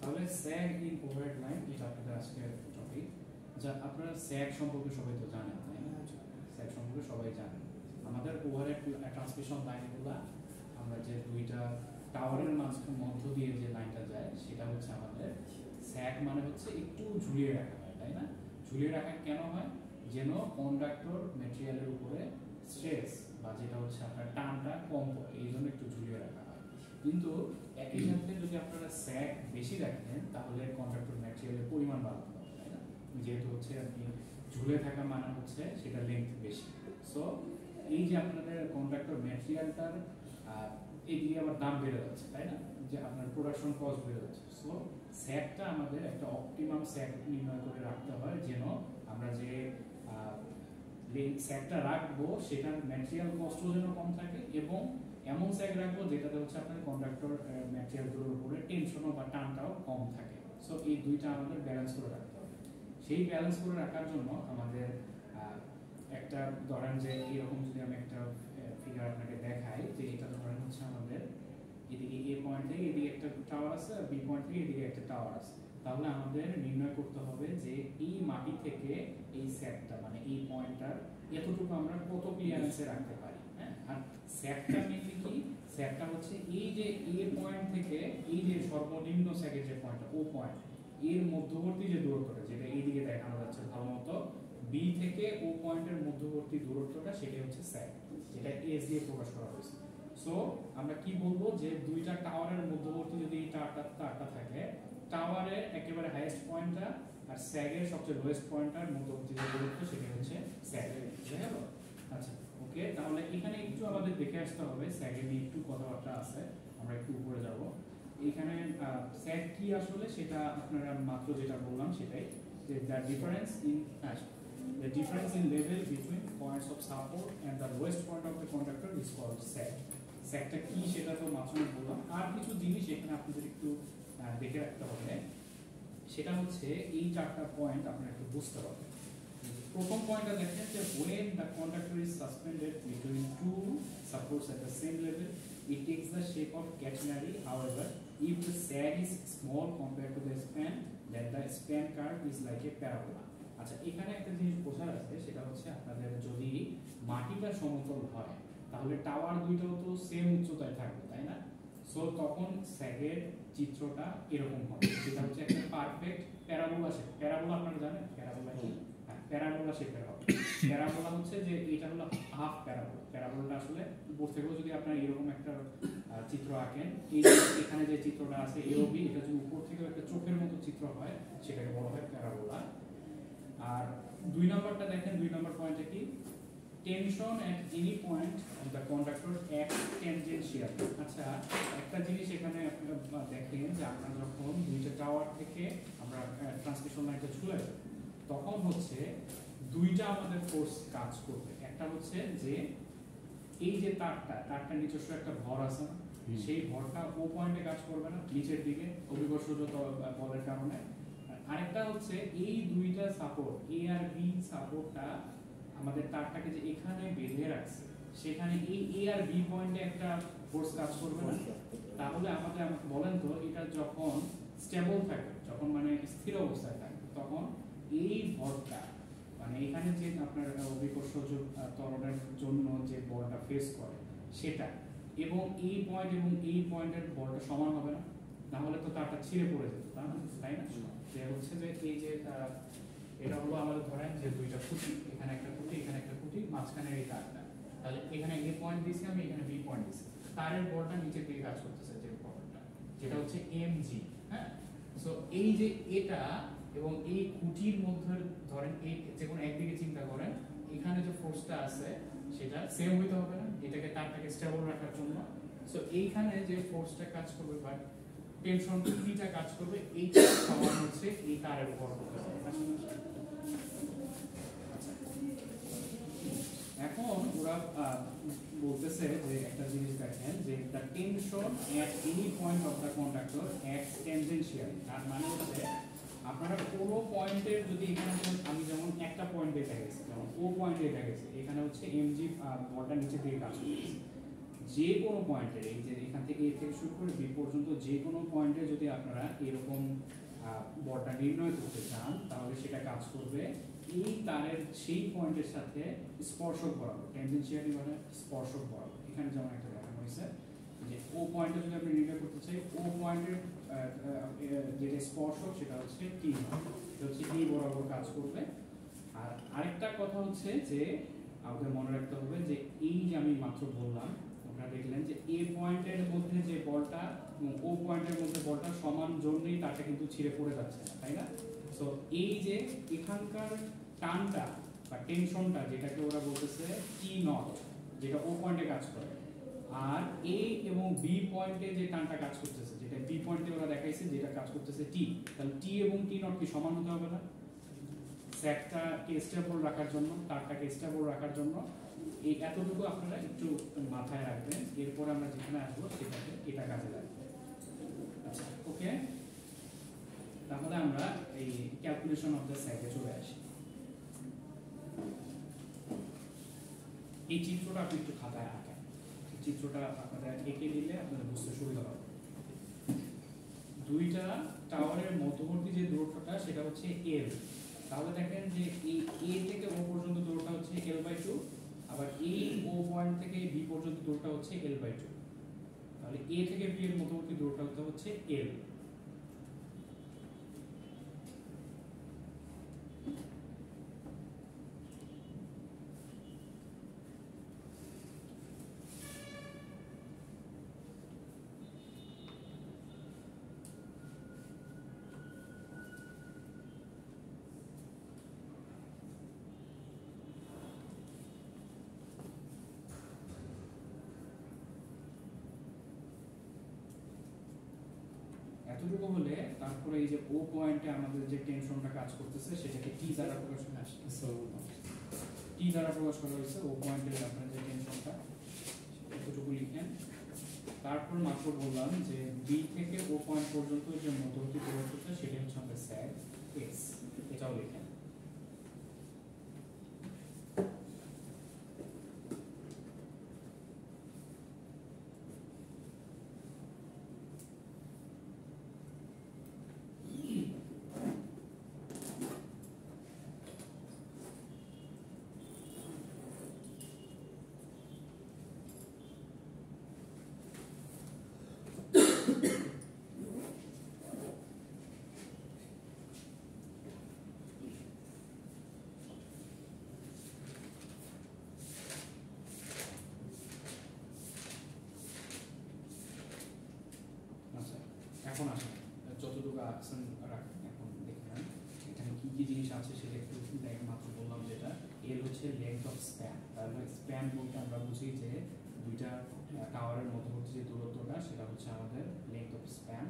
তাহলে স্যাগ in overhead line এটা আপনাদের আজকের টপিক। যা আপনারা স্যাগ সম্পর্কে সবাই তো জানেন, তাই না? স্যাগ সম্পর্কে সবাই জানেন। আমাদের ওভারহেড ট্রান্সমিশন লাইনগুলো আমরা যে দুইটা টাওয়ারের মধ্য দিয়ে যে লাইনটা যায় সেটা হচ্ছে আমাদের স্যাগ, মানে হচ্ছে একটু ঝুলিয়ে রাখা হয়, তাই না? ঝুলিয়ে রাখা কেন হয়? যেন কন্ডাক্টর ম্যাটেরিয়ালের উপরে স্ট্রেস বা যেটা হচ্ছে আপনার টানটা কম পড়ে, এই জন্য একটু ঝুলিয়ে রাখা হয়। কিন্তু একই সাথে যদি আপনারা স্যাগ বেশি রাখেন তাহলে কন্ডাক্টর ম্যাটেরিয়ালের পরিমাণ বাড়াতে হবে, তাই না? যেহেতু হচ্ছে আপনি ঝুলে থাকা মানে হচ্ছে সেটা লেন্থ বেশি। সো এই যে আপনাদের কন্ডাক্টর ম্যাটেরিয়ালটার এইদিকে আবার দাম বেড়ে যাচ্ছে, তাই না? যে আপনার প্রোডাকশন কস্ট বেড়ে যাচ্ছে। সো স্যাগটা আমাদের একটা অপটিমাম স্যাগ নির্ণয় করে রাখতে হয়, যেন আমরা যে স্যাগটা রাখবো সেটার ম্যাটেরিয়াল কস্ট যেন কম থাকে, এবং এমন স্যাগ রাখবো যেটাতে হচ্ছে আপনার কন্ডাক্টর ম্যাটেরিয়ালগুলোর উপরে টেনশনও বা টানটাও কম থাকে। সো এই দুইটা আমাদের ব্যালেন্স করে রাখতে হবে। সেই ব্যালেন্স করে রাখার জন্য আমাদের একটা ধরেন যে এরকম যদি আমি একটা ফিগার আপনাকে দেখাই, যে এটা ধরেন হচ্ছে আমাদের এদিকে এ পয়েন্ট থেকে এদিকে একটা টাওয়ার আছে, আর বি পয়েন্ট থেকে এদিকে একটা টাওয়ার আছে। তাহলে আমাদের নির্ণয় করতে হবে যে এই মাটি থেকে এই স্যাগটা, মানে এই পয়েন্টটার এতটুকু আমরা কত ক্লিয়ারেন্সে রাখতে পারি, হ্যাঁ? আর স্যাগটা মেইনলি কি? স্যাগটা হচ্ছে এই যে এ পয়েন্ট থেকে এই যে সর্বনিম্ন স্যাগের যে পয়েন্টটা, ও পয়েন্ট এর মধ্যবর্তী যে দূরত্বটা, যেটা এইদিকে দেখানো যাচ্ছে ভালো মতো, বি থেকে ও পয়েন্টের মধ্যবর্তী দূরত্বটা, সেটাই হচ্ছে স্যাগ, যেটা এস দিয়ে প্রকাশ করা হয়েছে। সো আমরা কি বলবো, যে দুইটা টাওয়ারের মধ্যবর্তী যদি এই তারটা থাকে, টাওয়ারের একেবারে হাইয়েস্ট পয়েন্টটা আর স্যাগের সবচেয়ে লোয়েস্ট পয়েন্টটার মধ্যবর্তী যে দূরত্ব, সেটা হচ্ছে স্যাগ। বুঝা গেল? আচ্ছা, ওকে। তাহলে এখানে একটু আমাদের দেখে আসতে হবে, স্যাগে নিয়ে একটু কথাবার্তা আছে, আমরা একটু উপরে যাব। এখানে স্যাগ কি আসলে সেটা আপনারা মাত্র যেটা বললাম সেটাই, যে the difference in level between points of support and the lowest point of the conductor is called sag. স্যাগটা কি সেটা তো মাত্র বললাম। আর কিছু জিনিস এখানে আপনাদের একটু দেখে রাখতে হবে, সেটা হচ্ছে এই চারটা পয়েন্ট আপনারা একটু বুঝতে হবে। প্রথম পয়েন্টটা দেখেন যে when the conductor is suspended between two supports at the same level, it takes the shape of catenary. However, if the sag is small compared to the span, then the span curve is like a parabola. আচ্ছা, এখানে একটা জিনিস বোঝার আছে, সেটা হচ্ছে আপনাদের যদি মাটিটা সমতল হয় তাহলে টাওয়ার দুইটাও তো সেম উচ্চতায় থাকবে, তাই না? সো তখন স্যাগের চিত্রটা এরকম হবে, সেটা হচ্ছে একটা পারফেক্ট প্যারাবোলা শেপ। প্যারাবোলা আপনারা জানেন প্যারাবোলা কি? হ্যাঁ, প্যারাবোলা শেপের হবে। প্যারাবোলা হচ্ছে যে এটা হলো হাফ প্যারাবোলা। প্যারাবোলাটা আসলে উপর থেকেও যদি আপনারা এরকম একটা চিত্র আঁকেন, এই এখানে যে চিত্রটা আছে এওবি, এটা যদি উপর থেকেও একটা চোখের মতো চিত্র হয়, সেটাকে বলা হয় প্যারাবোলা। আর দুই নম্বরটা দেখেন, দুই নম্বর পয়েন্টে কি? Tension at any point of the conductor acts tangentially. আচ্ছা, একটা জিনিস এখানে দেখেন যে আমরা যখন দুইটা টাওয়ার থেকে আমরা ট্রান্সমিশন লাইনটা ঝুলাই, তখন হচ্ছে দুইটা আমাদের ফোর্স কাজ করবে। একটা হচ্ছে যে এই যে তারটা নিজস্ব একটা ভর আছে, সেই ভরটা ও পয়েন্টে কাজ করবে না, নিচের দিকে অভিকর্ষজ বলের কারণে। আরেকটা হচ্ছে এই দুইটা সাপোর্ট, এ আর বি সাপোর্টটা আমাদের তারটাকে যে এখানে বেঁধে রাখছে, সেখানে এই এ আর বি পয়েন্টে একটা ফোর্স কাজ করবে না। তাহলে আমাকে বলেন তো, এটা যখন স্টেবল থাকে, যখন মানে স্থির অবস্থায় থাকে, তখন এই ভরটা মানে এখানে যে আপনার অভিকর্ষজ ত্বরণের জন্য যে বলটা ফেস করে সেটা, এবং এই পয়েন্ট এবং এই পয়েন্টের বলটা সমান হবে না, না হলে তো তারটা ছিঁড়ে পড়ে যেত, তাই না? যে হচ্ছে যে এই যে এটা হলো আমাদের ধরেন যে দুইটা খুঁটি, এখানে একটা খুঁটি, এখানে একটা খুঁটি, মাঝখানে এই তারটা, তাহলে এখানে এ পয়েন্ট দিয়েছি আমি, এখানে বি পয়েন্ট দিয়েছি, তারের বলটা নিচের দিকে কাজ করতেছে, যে বলটা যেটা হচ্ছে এমজি। হ্যাঁ, সো এই যে এটা এবং এই খুঁটির মধ্যে ধরেন এই যে কোনো একদিকে চিন্তা করেন, এখানে যে ফোর্সটা আছে সেটা সেম হইতে হবে না, এটাকে তারটাকে স্টেবল রাখার জন্য। সো এইখানে যে ফোর্সটা কাজ করবে বা টেনশন কিটা কাজ করবে, এইটা সমান হচ্ছে এই তারের উপর হতে হবে। এখন ওরা বলতেছে যে একটা জিনিস দেখেন, যে the tension at any point of the conductor acts tangentially। তার মানে হচ্ছে আপনারা কোনো পয়েন্টের যদি এখানে আমি যেমন একটা পয়েন্ট দেখা গেছে, যেমন ও পয়েন্ট দেখা গেছে, এখানে হচ্ছে এমজি বলটা নিচে দিকে কাজ করছে, যে কোনো পয়েন্টের, এই যে এখান থেকে এ থেকে শুরু করে বি পর্যন্ত যে কোনো পয়েন্টে যদি আপনারা এরকম বলটা নির্ণয় করতে চান, তাহলে সেটা কাজ করবে এই তারের সেই পয়েন্টের সাথে স্পর্শক বরাবর, টেনজেনশিয়ালি মানে স্পর্শক বরাবর। এখানে যেমন একটা দেখানো হয়েছে যে ও পয়েন্টে যদি আপনি নির্ণয় করতে চাই, ও পয়েন্টের যেটা স্পর্শক সেটা হচ্ছে টি, এটা হচ্ছে এই বরাবর কাজ করবে। আর আরেকটা কথা হচ্ছে যে আমাদের মনে রাখতে হবে যে এই যে আমি মাত্র বললাম, আপনারা দেখলেন যে এ পয়েন্টের মধ্যে যে বলটা এবং ও পয়েন্টের মধ্যে বলটা সমান জন্যই তারটা কিন্তু ছিঁড়ে পড়ে যাচ্ছে না, তাই না? সো এই যে এখানকার টানটা বা টেনশনটা, যেটাকে ওরা বলতেছে টি নট, যেটা ও পয়েন্টে কাজ করে, আর এ এবং বি পয়েন্টে যে টানটা কাজ করতেছে, যেটা বি পয়েন্টে ওরা দেখাইছে যেটা কাজ করতেছে টি, তাহলে টি এবং টি নট কি সমান হতে হবে না? স্যাকটাকে স্টেবল রাখার জন্য, তারটাকে স্টেবল রাখার জন্য এই এতটুকু আপনারা একটু মাথায় রাখবেন। এরপর আমরা যেখানে আসবো সেটাকে এটা কাজে লাগবে। আচ্ছা, ওকে, তাহলে আমরা এই ক্যালকুলেশন অফ দ্য স্যাকে চলে আসি। এই চিত্রটা আপনি একটু খাতায় আঁকেন, এই চিত্রটা আপনারা এঁকে দিলে আপনাদের বুঝতে সুবিধা হবে। দুইটা টাওয়ারের মধ্যবর্তী যে দূরত্বটা সেটা হচ্ছে এল। তাহলে দেখেন যে এই এ থেকে ও পর্যন্ত দূরত্বটা হচ্ছে l/2, আবার এই ও পয়েন্ট থেকে বি পর্যন্ত দূরত্বটা হচ্ছে l/2। তাহলে এ থেকে বি এর মধ্যবর্তী দূরত্বটা হচ্ছে l। এতটুকু হলে তারপরে এই যে ও পয়েন্টে আমাদের যে টেনশনটা কাজ করতেছে সেটাকে টি দ্বারা প্রকাশ করা আসে, টি দ্বারা প্রকাশ করা হয়েছে ও পয়েন্টে আপনার যে টেনশনটা, এতটুকু লিখেন। তারপর মাত্র বললাম যে বি থেকে ও পয়েন্ট পর্যন্ত যে মধ্যবর্তী দূরত্বটা সেটা হচ্ছে আমাদের স্যাগ এক্স, এটাও লিখেন। এখন আসেন যতটুকু আছেন রাখেন, এখন দেখে নেন এখানে কি কি জিনিস আছে সেটা একটু দেখ। মাত্র বললাম যেটা এল হচ্ছে লেন্থ অফ স্প্যান। তাহলে স্প্যান বলতে আমরা বুঝি যে দুইটা টাওয়ারের মধ্যবর্তী যে দূরত্বটা সেটা হচ্ছে আমাদের লেন্থ অফ স্প্যান।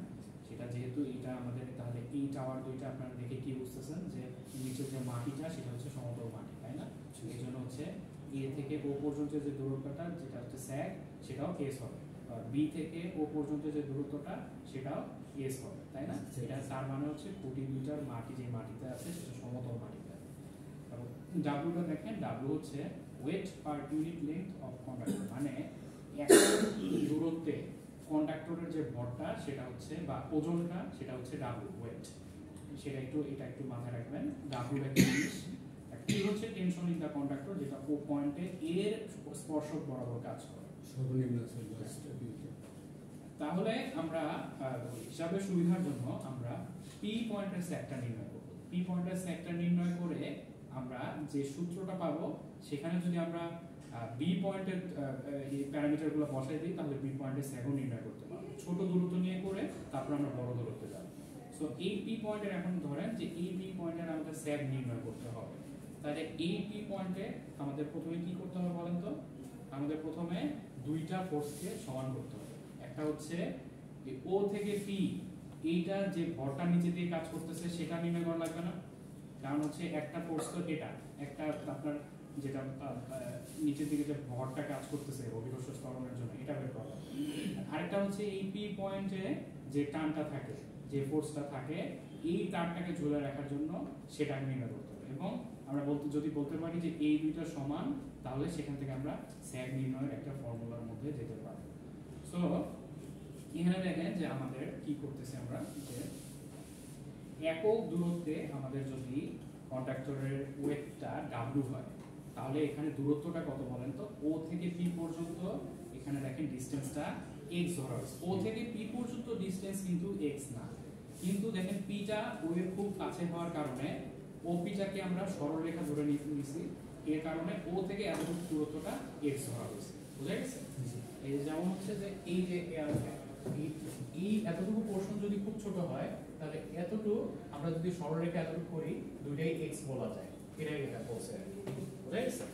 সেটা যেহেতু এটা আমাদের, তাহলে এই টাওয়ার দুইটা আপনারা দেখে কি বুঝতেছেন যে নিচের যে মাটিটা সেটা হচ্ছে সমতল মাটি, তাই না? এই জন্য হচ্ছে এ থেকে ও পর্যন্ত যে দূরত্বটা যেটা হচ্ছে স্যাগ সেটাও এস হবে, আর বি থেকে ও পর্যন্ত যে দূরত্বটা সেটাও এস হবে, তাই না? এটা তার মানে হচ্ছে কোটি দুইটার মাটি যে মাটিতে আছে সেটা সমতল মাটিতে আছে। তারপর ডাব্লিউটা দেখেন, ডাব্লিউ হচ্ছে wait per unit length of conductor, মানে একটা দূরত্বে কন্ডাক্টরের যে ভরটা সেটা হচ্ছে বা ওজনটা সেটা হচ্ছে ডাব্লিউ ওয়েট। সেটা একটু, এটা একটু মাথায় রাখবেন। ডাব্লিউটা কি জিনিস? কি হচ্ছে টেনশন ইন দা কন্ডাক্টর, যেটা ও পয়েন্টে এর স্পর্শক বরাবর কাজ করে সর্বনিম্ন। তাহলে আমরা হিসাবের সুবিধার জন্য আমরা পি পয়েন্টের স্যাকটা নির্ণয় করব। পি পয়েন্টের স্যাকটা নির্ণয় করে আমরা যে সূত্রটা পাবো সেখানে যদি আমরা বি পয়েন্টের এই প্যারামিটারগুলো বসাই দিই তাহলে বি পয়েন্টের স্যাকও নির্ণয় করতে পারবো। ছোট দূরত্ব নিয়ে করে তারপর আমরা বড় দূরত্বে যাব। সো এই পি পয়েন্টের এখন ধরেন যে এই পি পয়েন্টের আমাদের স্যাক নির্ণয় করতে হবে। তাহলে এই পি পয়েন্টে আমাদের প্রথমে কি করতে হবে বলেন তো? আমাদের প্রথমে দুইটা ফোর্সকে সমান করতে হবে। একটা হচ্ছে ও থেকে পি, এইটা যে ভরটা নিচে দিয়ে কাজ করতেছে সেটা নির্ণয় করা লাগবে না? কারণ হচ্ছে একটা ফোর্স তো এটা, একটা আপনার যেটা নিচের দিকে যে ভরটা কাজ করতেছে অভিকর্ষ ত্বরণের জন্য, এটা বের করা লাগবে। আরেকটা হচ্ছে এই পি পয়েন্টে যে টানটা থাকে, যে ফোর্সটা থাকে, এই তারটাকে ঝুলে রাখার জন্য সেটা নির্ণয় করতে হবে। এবং আমরা যদি বলতে পারি যে এই দুইটা সমান, তাহলে সেখান থেকে আমরা স্যাগ নির্ণয়ের একটা ফর্মুলার মধ্যে যেতে পারবো। সো এখানে দেখেন যে আমাদের কি করতেছে, আমরা যে একক দূরত্বে আমাদের যদি কন্ডাক্টরের ওয়েটটা W হয়, তাহলে এখানে দূরত্বটা কত বলেন তো? O থেকে P পর্যন্ত এখানে দেখেন ডিসটেন্সটা x ধরা হয়েছে। O থেকে P পর্যন্ত ডিসটেন্স কিন্তু x না, কিন্তু দেখেন P টা O এর খুব কাছে হওয়ার কারণে OP টাকে আমরা সরলরেখা ধরে নিয়েছি, এর কারণে O থেকে এতটুকু দূরত্বটা x ধরা হয়েছে। বুঝা গেছে? এই যেমন হচ্ছে যে এই যে এই এতটুকু পোরশন যদি খুব ছোট হয়, তাহলে এতটুকু আমরা যদি সরলরেখা এতটুকু করি, দুইটাই x বলা যায়। এটাই এটা বলছে, বুঝা গেছে?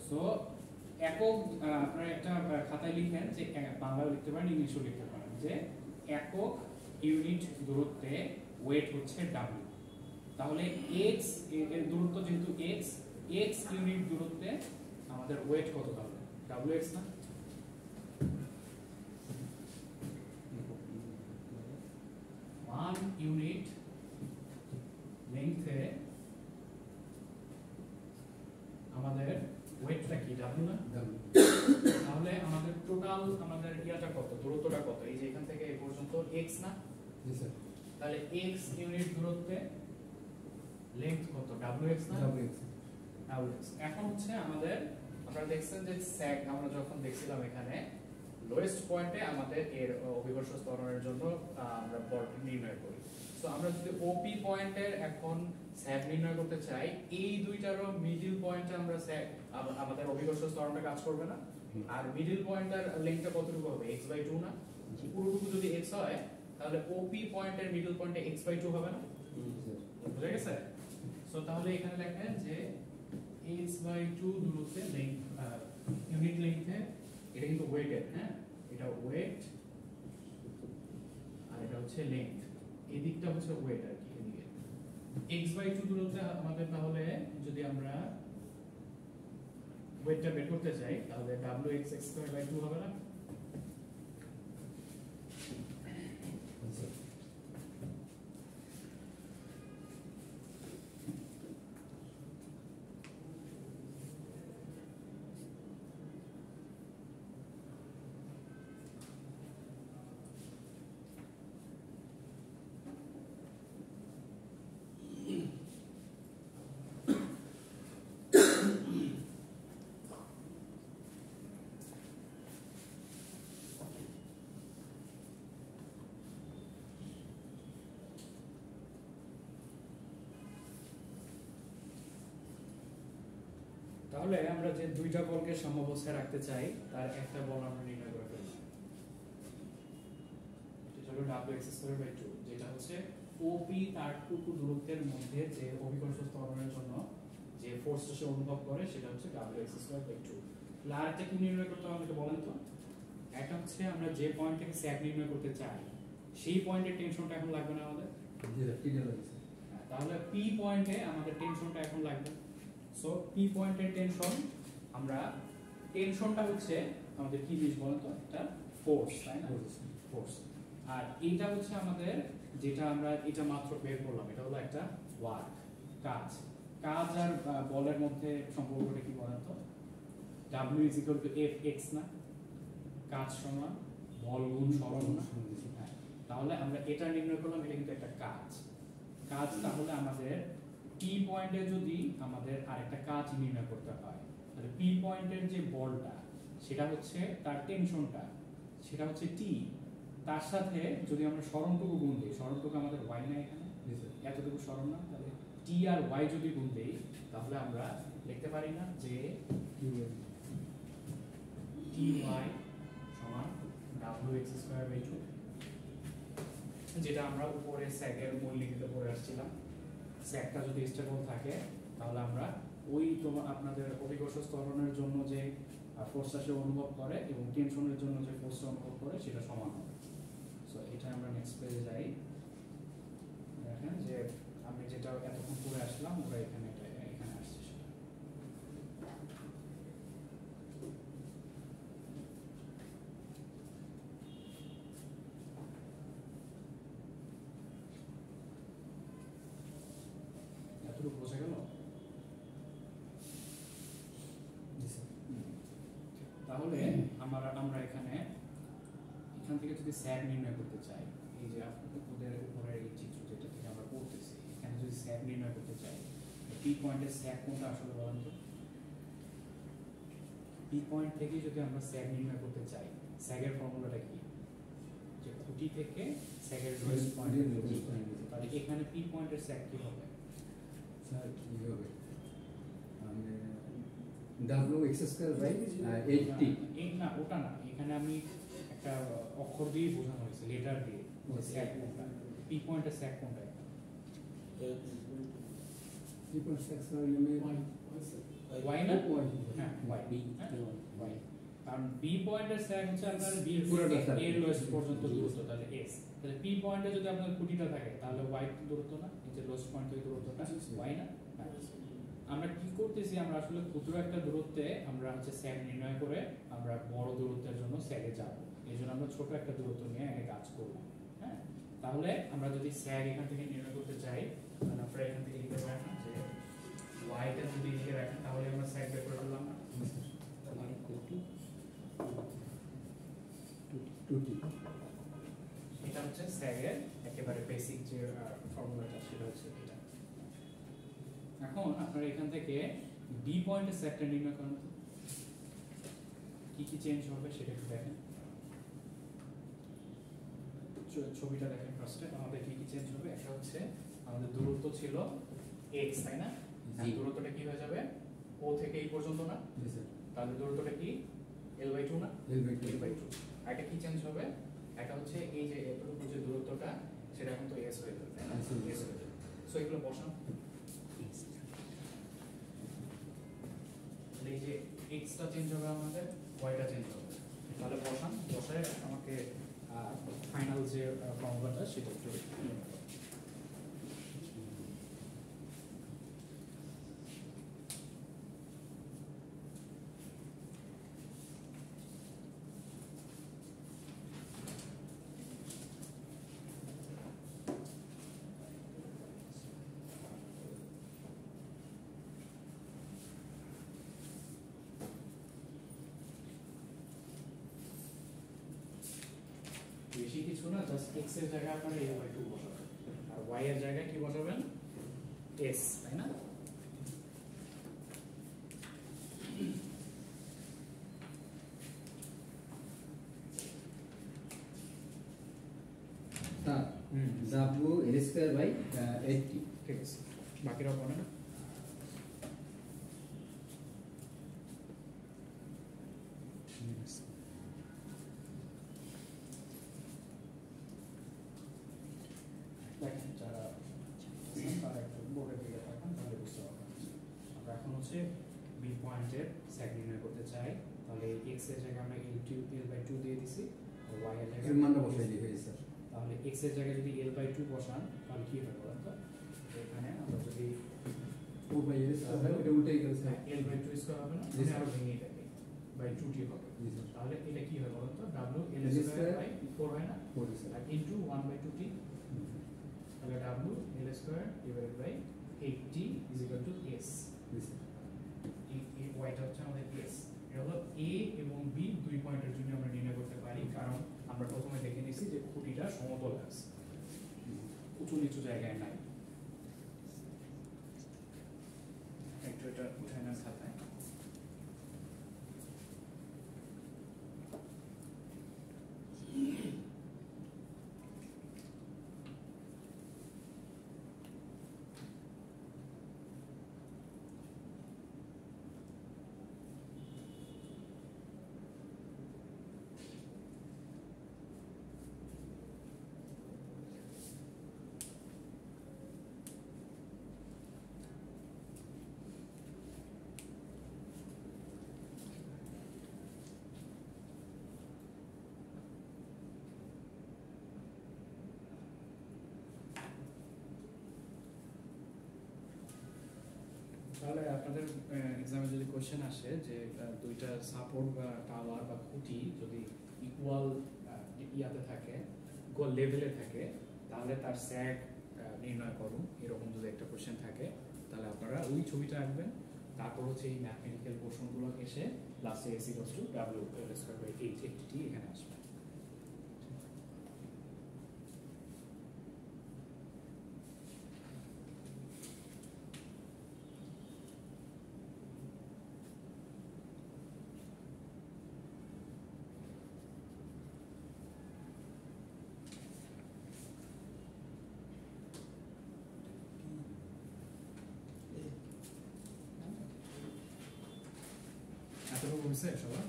সো একক আপনারা একটা খাতায় লিখেন, যে বাংলায় লিখতে পারেন, ইংলিশেও লিখতে পারেন, যে একক ইউনিট দূরত্বে ওয়েট হচ্ছে W। তাহলে x এর দূরত্ব যেহেতু x ইউনিট দূরত্বে আমাদের ওয়েট কত তাহলে? Wx না? ওয়ান ইউনিট লেংথে আমাদের ওয়েটটা কি? W না? তাহলে আমাদের টোটাল আমাদের ইয়াটা কত, দূরত্বটা কত? এই যে এখান থেকে এই পর্যন্ত x না? জি স্যার। তাহলে x ইউনিট দূরত্বে লেংথ কত? Wx না? Wx। এখন হচ্ছে আমাদের, আপনারা দেখছেন যে স্যাগ আমরা যখন দেখছিলাম এখানে লোয়েস্ট পয়েন্টে আমাদের এর অভিকর্ষ ত্বরণের জন্য আমরা বল নির্ণয় করি। সো আমরা যদি OP পয়েন্টের এখন স্যাগ নির্ণয় করতে চাই, এই দুইটারও মিডল পয়েন্টে আমরা স্যাগ আমাদের অভিকর্ষ ত্বরণটা কাজ করবে না? আর মিডল পয়েন্টের লেংথটা কতটুকু হবে? x/2 না? পুরোটুকু যদি x হয়, তাহলে OP পয়েন্টের মিডল পয়েন্টে x/2 হবে না? বুঝা গেছে? সো তাহলে এখানে লেখেন যে x/2 দূরত্বে লেংথ, ইউনিট লেংথে, এটা কিন্তু ওয়েটের, হ্যাঁ, এটা ওয়েট আর এটা হচ্ছে লেংথ। এই দিকটা হচ্ছে ওয়েট আর কি, এদিকে x/2 দূরত্বে আমাদের, তাহলে যদি আমরা ওয়েটটা বের করতে চাই, তাহলে Wx(x²/2) হবে না? তাহলে আমরা যে দুইটা বলকে সমঅবস্থায় রাখতে চাই, তার একটা বল আমরা নির্ণয় করে ফেললাম, এটা হলো Wx²/2, যেটা হচ্ছে OP তারটুকু দূরত্বের মধ্যে যে অভিকর্ষ ত্বরণের জন্য যে ফোর্সটা সে অনুভব করে, সেটা হচ্ছে Wx²/2। আর একটা কি নির্ণয় করতে হবে আমাকে বলেন তো? একটা হচ্ছে আমরা যে পয়েন্ট থেকে স্যাগ নির্ণয় করতে চাই, সেই পয়েন্টের টেনশনটা এখন লাগবে না আমাদের? তাহলে P পয়েন্টে আমাদের টেনশনটা এখন লাগবে। সো P পয়েন্টের টেনশন, আমরা টেনশনটা হচ্ছে আমাদের কি জিনিস বলেন তো? একটা ফোর্স, তাই না? ফোর্স। আর এইটা হচ্ছে আমাদের, যেটা আমরা এটা মাত্র বের করলাম, এটা হলো একটা ওয়ার্ক, কাজ। কাজ আর বলের মধ্যে সম্পর্কটা কি বলেন তো? W = Fx না? কাজ সমান বল গুণ সরণ না? তাহলে আমরা এটা নির্ণয় করলাম, এটা কিন্তু একটা কাজ। তাহলে আমাদের P পয়েন্টে যদি আমাদের আরেকটা কাজ নির্ণয় করতে হয়, তাহলে P পয়েন্টের যে বলটা, সেটা হচ্ছে তার টেনশনটা, সেটা হচ্ছে T। তার সাথে যদি আমরা সরণটুকু গুণ দিই, সরণটুকু আমাদের y না, এখানে এতটুকু সরণ না, তাহলে T আর y যদি গুণ দিই, তাহলে আমরা লিখতে পারি না যে Ty সমান Wx²/2, যেটা আমরা উপরে স্যাগের মূলনীতিতে পড়ে আসছিলাম। স্যাগটা যদি স্টেবল থাকে, তাহলে আমরা ওই আপনাদের অভিকর্ষ ত্বরণের জন্য যে ফোর্সটা সে অনুভব করে এবং টেনশনের জন্য যে ফোর্সটা অনুভব করে, সেটা সমান হবে। সো এটা আমরা নেক্সট পেজে যাই। দেখেন যে আমি যেটা এতক্ষণ পড়ে আসলাম, ওরা এখানে আসছে সেটা। এতটুকু এখান থেকে যদি স্যাগ নির্ণয় করতে চাই, এই যে আপনাদের ওদের উপরের এই চিত্র যেটা থেকে আমরা করতেছি, এখানে যদি স্যাগ নির্ণয় করতে চাই, পি পয়েন্টের স্যাগ কোনটা আসলে বলেন তো? পি পয়েন্ট থেকে যদি আমরা স্যাগ নির্ণয় করতে চাই, স্যাগের ফর্মুলাটা কি? যে খুঁটি থেকে স্যাগের লোয়েস্ট পয়েন্ট, তাহলে এখানে পি পয়েন্টের স্যাগ কি হবে? স্যার কি হবে? W X square by 80। এই না, ওটা না, এখানে আমি একটা অক্ষর দিয়ে বোঝানো হয়েছে, লেটার দিয়ে, স্যাগ কোনটা, পি পয়েন্টের স্যাগ কোনটা? পি পয়েন্ট স্যার ইউমে ওয়াই না? হ্যাঁ ওয়াই, ওয়াই। কারণ বি পয়েন্টের স্যাগ হচ্ছে আপনার বি এর লোয়েস্ট পর্যন্ত দূরত্ব, তাহলে এস। তাহলে পি পয়েন্টে যদি আপনার খুঁটিটা থাকে তাহলে ওয়াই দূরত্ব না, এই যে লোয়েস্ট পয়েন্ট থেকে দূরত্বটা ওয়াই না? আমরা কি করতেছি, আমরা আসলে ক্ষুদ্র একটা দূরত্বে আমরা হচ্ছে স্যাগ নির্ণয় করে আমরা বড় দূরত্বের জন্য স্যাগে যাব, এই জন্য আমরা ছোট একটা দূরত্ব নিয়ে আগে কাজ করব। হ্যাঁ, তাহলে আমরা যদি স্যাগ এখান থেকে নির্ণয় করতে চাই, তাহলে আমরা এখান থেকে লিখতে পারি যে ওয়াইটা যদি লিখে রাখেন তাহলে আমরা স্যাগ বের করে ফেললাম না। এটা হচ্ছে স্যাগের একেবারে বেসিক যে ফর্মুলাটা, সেটা হচ্ছে এটা। এখন আপনারা এখান থেকে বি পয়েন্টের স্যাগটা নির্ণয় করুন, কি কি চেঞ্জ হবে সেটা একটু দেখেন। ছবিটা দেখেন ফার্স্টে, আমাদের কি কি চেঞ্জ হবে। একটা হচ্ছে আমাদের দূরত্ব ছিল x, তাই না? দূরত্বটা কি হয়ে যাবে? ও থেকে এই পর্যন্ত না? তাহলে দূরত্বটা কি l/2 না? l/2। এটা কি চেঞ্জ হবে? এটা হচ্ছে এই যে এতটুকু যে দূরত্বটা, সেটা এখন তো s হয়ে যাবে, তাই না? s হয়ে যাবে। সো এগুলো বসান। এই যে x টা চেঞ্জ হবে, আমাদের y টা চেঞ্জ হবে, তাহলে বসান। বসায় আমাকে ফাইনাল যে ফর্মুলাটা সেটা একটু বেশি কিছু না, জাস্ট x এর জায়গায় আপনারা l/2 বসাবেন, আর y এর জায়গায় কি বসাবেন? s, তাই না? W L square by 80। ঠিক আছে, বাকিরাও বলেন। দেখেন যারা তারা একটু বোর্ডের দিকে থাকেন তাহলে বুঝতে পারবেন। আমরা এখন হচ্ছে বি পয়েন্টের স্যাগ নির্ণয় করতে চাই, তাহলে x এর জায়গায় আমরা l/2 দিয়ে দিছি, আর y এর জায়গায় মানটা বসাই দিই হয়েছে। তাহলে x এর জায়গায় যদি l/2 বসান তাহলে কি হবে বলেন তো? এখানে আমরা যদি 4/l স্কয়ার এটা উল্টাই গেল স্যার, l/2 স্কয়ার হবে না, মানে আরো ভেঙে যাবে, বাই 2t হবে। তাহলে এটা কি হয় বলেন তো? w l স্কয়ার বাই 4 হয় না, 4 স্যার, আর ইনটু 1/2t, তাহলে w l square divided by 8t is equal to s। এই ওয়াইটা হচ্ছে আমাদের s। এটা হলো a এবং b দুই পয়েন্টের জন্য আমরা নির্ণয় করতে পারি, কারণ আমরা প্রথমে দেখে নিয়েছি যে খুঁটিটা সমতল আছে, উঁচু নিচু জায়গায় নাই। একটু এটা উঠায় না খাতায়। তাহলে আপনাদের এক্সামে যদি কোশ্চেন আসে যে দুইটা সাপোর্ট বা টাওয়ার বা খুঁটি যদি ইকুয়াল ইয়াতে থাকে, ইকুয়াল লেভেলে থাকে, তাহলে তার স্যাগ নির্ণয় করুন, এরকম যদি একটা কোশ্চেন থাকে, তাহলে আপনারা ওই ছবিটা আঁকবেন। তারপর হচ্ছে এই ম্যাথমেটিক্যাল পোর্শনগুলো এসে লাস্টে s = w² / 8 এখানে আসবে। হয়েছে সবার?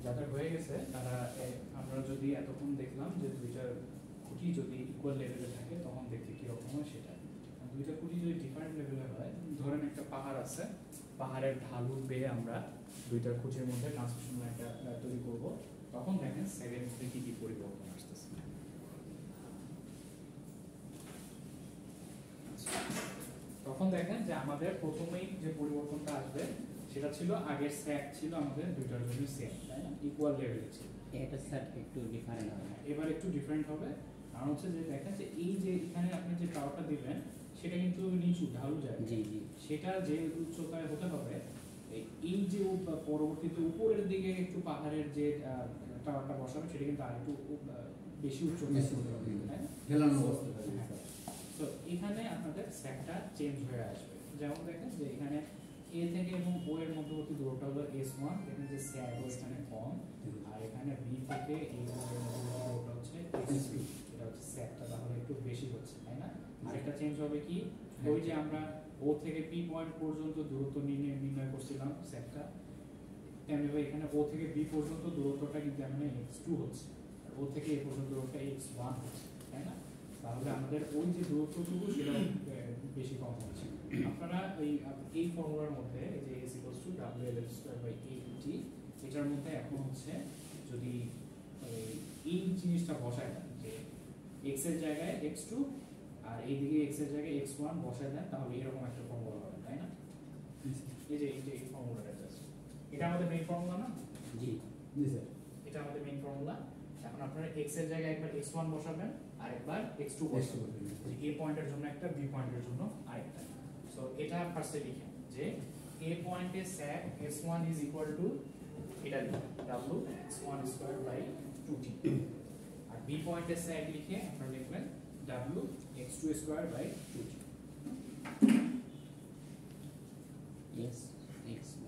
যাদের হয়ে গেছে তারা আমরা যদি এতক্ষণ দেখলাম যে দুইটার খুঁটি যদি ইকুয়াল লেভেলে থাকে তখন দেখতে কিরকম হয় সেটা। দুইটা খুঁটি যদি ডিফারেন্ট লেভেলে হয়, ধরেন একটা পাহাড় আছে, পাহাড়ের ঢালু বেয়ে আমরা দুইটার খুঁটির মধ্যে ট্রান্সমিশন লাইনটা তৈরি করব, তখন দেখেন সেকেন্ডে কি কি পরিবর্তন আসতেছে। তখন দেখেন যে আমাদের প্রথমেই যে পরিবর্তনটা আসবে সেটা ছিল আগের স্যাক ছিল আমাদের দুইটার জন্য সেম, তাই না, ইকুয়াল লেভেলে ছিল। এটা স্যার একটু ডিফারেন্ট হবে, এবার একটু ডিফারেন্ট হবে, কারণ হচ্ছে যে দেখেন যে এই যে এখানে আপনি যে টাওয়ারটা দিবেন সেটা কিন্তু নিচু ঢালু যায়, জি জি, সেটা যে উচ্চতায় হতে হবে এই যে পরবর্তীতে উপরের দিকে একটু পাহাড়ের যে টাওয়ারটা বসাবে সেটা কিন্তু আরেকটু বেশি উচ্চতায় হতে হবে, তাই না? হেলানো অবস্থা থাকে। তো এখানে আপনাদের স্যাকটা চেঞ্জ হয়ে আসবে। যেমন দেখেন যে এখানে এ থেকে এবং ও এর মধ্যবর্তী দূরত্বটা হলো S1, দেখেন যে স্যাক এখানে কম, আর এখানে বি থেকে এই ও এর মধ্যবর্তী দূরত্বটা হচ্ছে S2, এটা হচ্ছে স্যাকটা তাহলে একটু বেশি হচ্ছে, তাই না? আরেকটা চেঞ্জ হবে কি, ওই যে আমরা ও থেকে পি পয়েন্ট পর্যন্ত দূরত্ব নির্ণয় করছিলাম স্যাকটা, তেমনিভাবে এখানে ও থেকে বি পর্যন্ত দূরত্বটা কিন্তু এখানে x2 হচ্ছে, আর ও থেকে এ পর্যন্ত দূরত্বটা x1 হচ্ছে, তাই না? তাহলে আমাদের ওই যে দূরত্বটুকু সেটা বেশি কম হচ্ছে। আপনারা এই ফর্মুলার মধ্যে এই যে s WL² /AT, এটার মধ্যে এখন হচ্ছে যদি এই জিনিসটা বসায় দেন যে x এর জায়গায় x2 আর এইদিকে x এর জায়গায় x1 বসায় দেন, তাহলে এরকম একটা ফর্মুলা হবে, তাই না? এই যে এই ফর্মুলাটা জাস্ট, এটা আমাদের মেইন ফর্মুলা না? জি জি স্যার, এটা আমাদের মেইন ফর্মুলা। এখন আপনারা x এর জায়গায় একবার x1 বসাবেন আর একবার x2 বসাবেন, যে a পয়েন্টের জন্য একটা, b পয়েন্টের জন্য আরেকটা। সো এটা ফার্স্টে লিখেন যে a পয়েন্টে sec s1 is equal to এটা লিখেন w x1² / 2t, আর b পয়েন্টে sec লিখে আপনারা লিখবেন w x2² / 2t। yes x1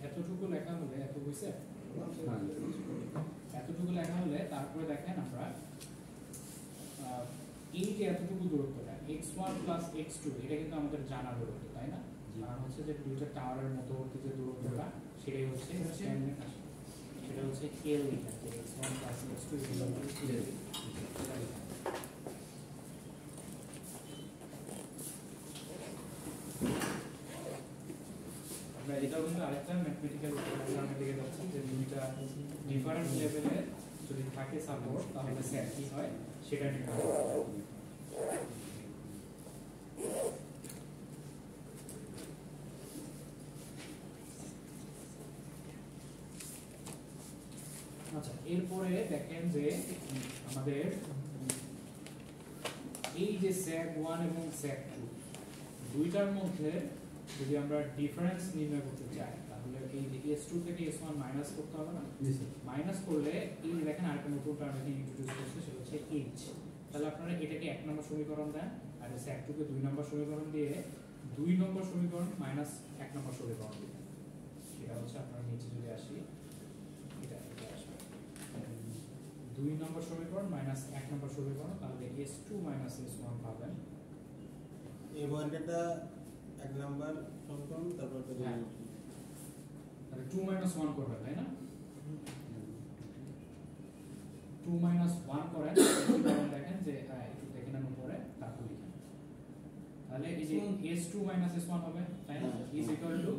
এতটুকু লেখা হলে এত হইছে, হ্যাঁ এতটুকু লেখা হলে তারপরে দেখেন আমরা এই যে এতটুকু দূরত্বটা x1 + x2 এটা কিন্তু আমাদের জানা দূরত্ব, তাই না? কারণ হচ্ছে যে দুইটা টাওয়ারের মধ্যবর্তী যে দূরত্বটা সেটাই হচ্ছে সেটা হচ্ছে l লিখা, যে x1 + x2 আমরা এটাও কিন্তু আরেকটা ম্যাথমেটিক্যাল উদাহরণের দিকে যাচ্ছি, যে দুইটা ডিফারেন্ট লেভেলে যদি থাকে সাপোর্ট তাহলে স্যাক কি হয় সেটা নির্ণয় করতে হবে। আচ্ছা, এরপরে দেখেন যে আমাদের এই যে sec 1 এবং sec 2 দুইটার মধ্যে যদি আমরা ডিফারেন্স নির্ণয় করতে চাই তাহলে এই যে s2 থেকে s1 মাইনাস করতে হবে না? জি স্যার, মাইনাস করলে এই দেখেন আরেকটা নতুন টার্ম এখানে ইন্ট্রোডিউস করছে, সেটা হচ্ছে h। তাহলে আপনারা এটাকে 1 নম্বর সমীকরণ দেন, আর sec 2 কে 2 নম্বর সমীকরণ দিয়ে 2 নম্বর সমীকরণ মাইনাস 1 নম্বর সমীকরণ দিবেন। সেটা হচ্ছে আপনারা নিচে যদি আসি এটা আসবে 2 নম্বর সমীকরণ মাইনাস 1 নম্বর সমীকরণ, তাহলে s2 - s1 পাবেন। এই পয়েন্টটা 1 নাম্বার সমীকরণ, তারপর হ্যাঁ, তাহলে 2 - 1 করবেন, তাই না? 2 - 1 করেন, দেখেন যে একটু দেখে নেন উপরে, তারপর লিখেন। তাহলে এই যে s2 - s1 হবে, তাই না? ইজ ইকুয়াল টু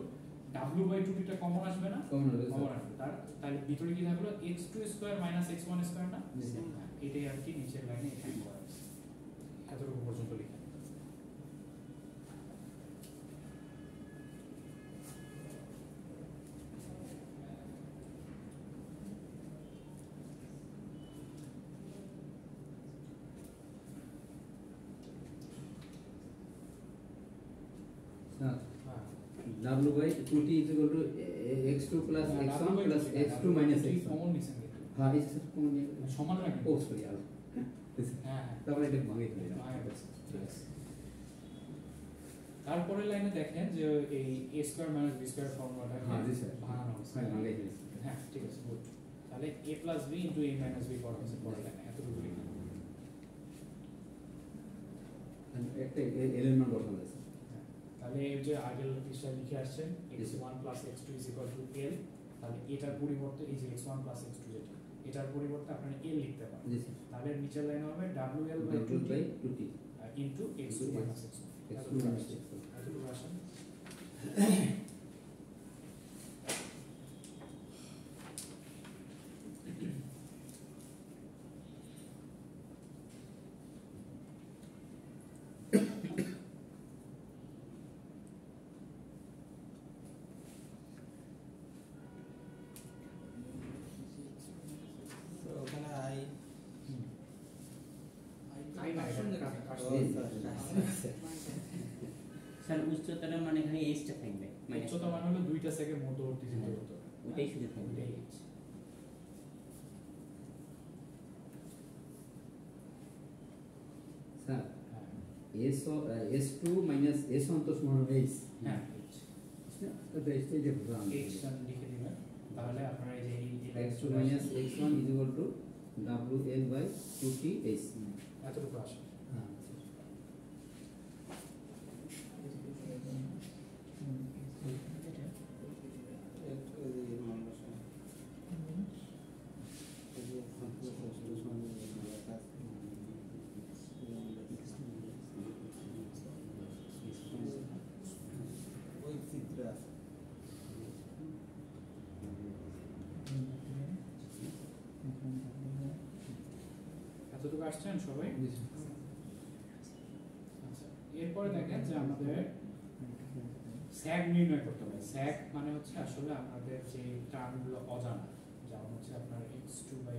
w/2t টা কমন আসবে না? কমন হবে কমন আসবে। তাহলে ভিতরে কি থাকলো? x2² - x1² না? এটাই আর কি নিচের লাইনে এখানে করা আছে, এতটুকু পর্যন্ত লিখে। W by 2t is equal to x2 plus x1 plus x2 minus x1. Common নিছেন কিন্তু হ্যাঁ এই স্যার কোন সমান রাখেন। ও সরি আর হ্যাঁ তারপরে এটা ভাঙে ফেলে ভাঙে গেছে, ঠিক আছে। তারপরের লাইনে দেখেন যে এই a square minus b square ফর্মুলাটা হ্যাঁ জি স্যার ভাঙানো হয়েছে। হ্যাঁ ভাঙে ফেলেছি হ্যাঁ ঠিক আছে, গুড। তাহলে a plus b into a minus b করা হয়েছে পরের লাইনে, এতটুকু লিখুন। একটা এলিমেন্ট বসানো আছে তাহলে এই যে আগের বিষয় লিখে আসছেন x1 x2 l, তাহলে এটার পরিবর্তে এই যে x1 x2 যেটা, এটার পরিবর্তে আপনারা l লিখতে পারেন। জি স্যার তাহলে নিচের লাইন হবে wl W by 2t into x2 x1 x2 minus x1 এতটুকু আসেন। তো ওখানে আই আই না এটা কাজ স্যার উচ্চতাটা মানে এখানে এইচটা থাকবে মানে উচ্চতা মানে হলো দুইটা সেকেন্ড মধ্যবর্তী যে দূরত্ব, ওটাই শুধু থাকবে। ওটাই h। স্যার হ্যাঁ S2 minus S1 তো সমান h হ্যাঁ তো এই যে বুঝলাম h লিখে দিবেন, তাহলে আপনারা এই যে x2 minus x1 is equal to WL by 2t h এতটুকু আসে। হ্যাঁ ওই চিত্র আছে এতটুকু আসছেন সবাই? জি স্যার আচ্ছা, এরপরে দেখেন যে আমাদের স্যাগ নির্ণয় করতে হবে। স্যাগ মানে হচ্ছে আসলে আমাদের যে টার্মগুলো অজানা, যেমন হচ্ছে আপনার x2 বা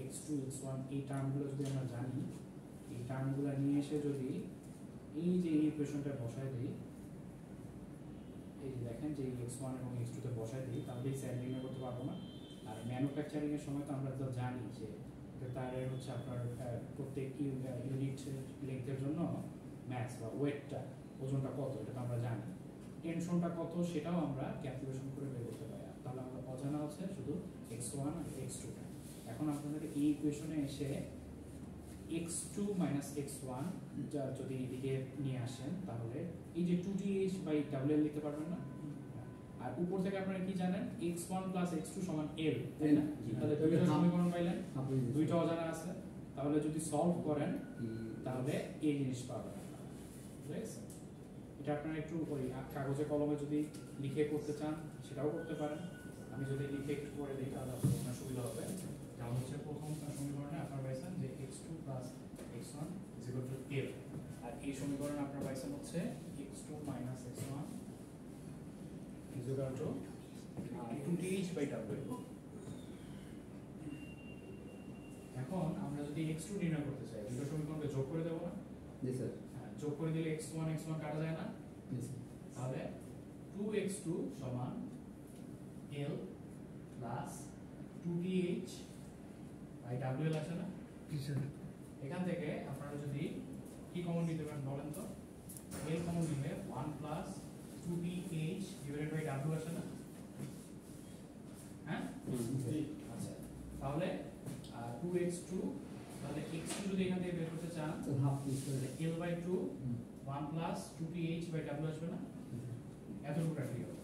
x2 x1 এই টার্মগুলো যদি আমরা জানি, এই টার্মগুলো নিয়ে এসে যদি এই যে এই ইকুয়েশনটা বসায় দিই, এই যে দেখেন যে x1 এবং x2 তে বসায় দিই, তাহলে এই স্যাগ নির্ণয় করতে পারবো না। আর ম্যানুফ্যাকচারিং এর সময় তো আমরা তো জানি যে তার হচ্ছে আপনার প্রত্যেক ইউনিট লেন্থের জন্য ম্যাস বা ওয়েটটা, ওজনটা কত এটা তো আমরা জানি, টেনশনটা কত সেটাও আমরা ক্যালকুলেশন করে বের করতে পারি। তাহলে আমরা অজানা হচ্ছে শুধু x1 আর x2 টা। এখন আপনাদের এই ইকুয়েশনে এসে x2 x1 যা যদি এদিকে নিয়ে আসেন, তাহলে এই যে 2th বাই WL লিখতে পারবেন না? আর উপর থেকে আপনারা কি জানেন x1 x2 সমান l, তাই না? তাহলে দুইটা সমীকরণ পাইলেন, দুইটা অজানা আছে, তাহলে যদি সলভ করেন তাহলে এই জিনিস পাবেন। ঠিক আছে, এটা আপনারা একটু ওই কাগজে কলমে যদি লিখে করতে চান সেটাও করতে পারেন। আমি যদি লিখে একটু করে দিই তাহলে আপনার সুবিধা হবে। যেমন হচ্ছে প্রথম সমীকরণে আপনারা পাইছেন যে x2 x1 l, আর এই সমীকরণে আপনারা পাইছেন হচ্ছে x2 x1 2th by w। এখন আমরা যদি x2 নির্ণয় করতে চাই, দুটো সমীকরণকে যোগ করে দেব না? জি স্যার হ্যাঁ, যোগ করে দিলে x1 কাটা যায় না? জি স্যার তাহলে 2x2 সমান l plus 2th by WL আসে না? জি স্যার এখান থেকে আপনারা যদি কি কমন নিতে পারেন বলেন তো? l কমন নিলে 1 plus 2th divided by w আসে না? হ্যাঁ আচ্ছা, তাহলে 2x2, তাহলে x2 যদি এখান থেকে বের করতে চান তো half sir l by 2 1 plus 2th by w আসবে না? এতটুকু রাখলেই হবে।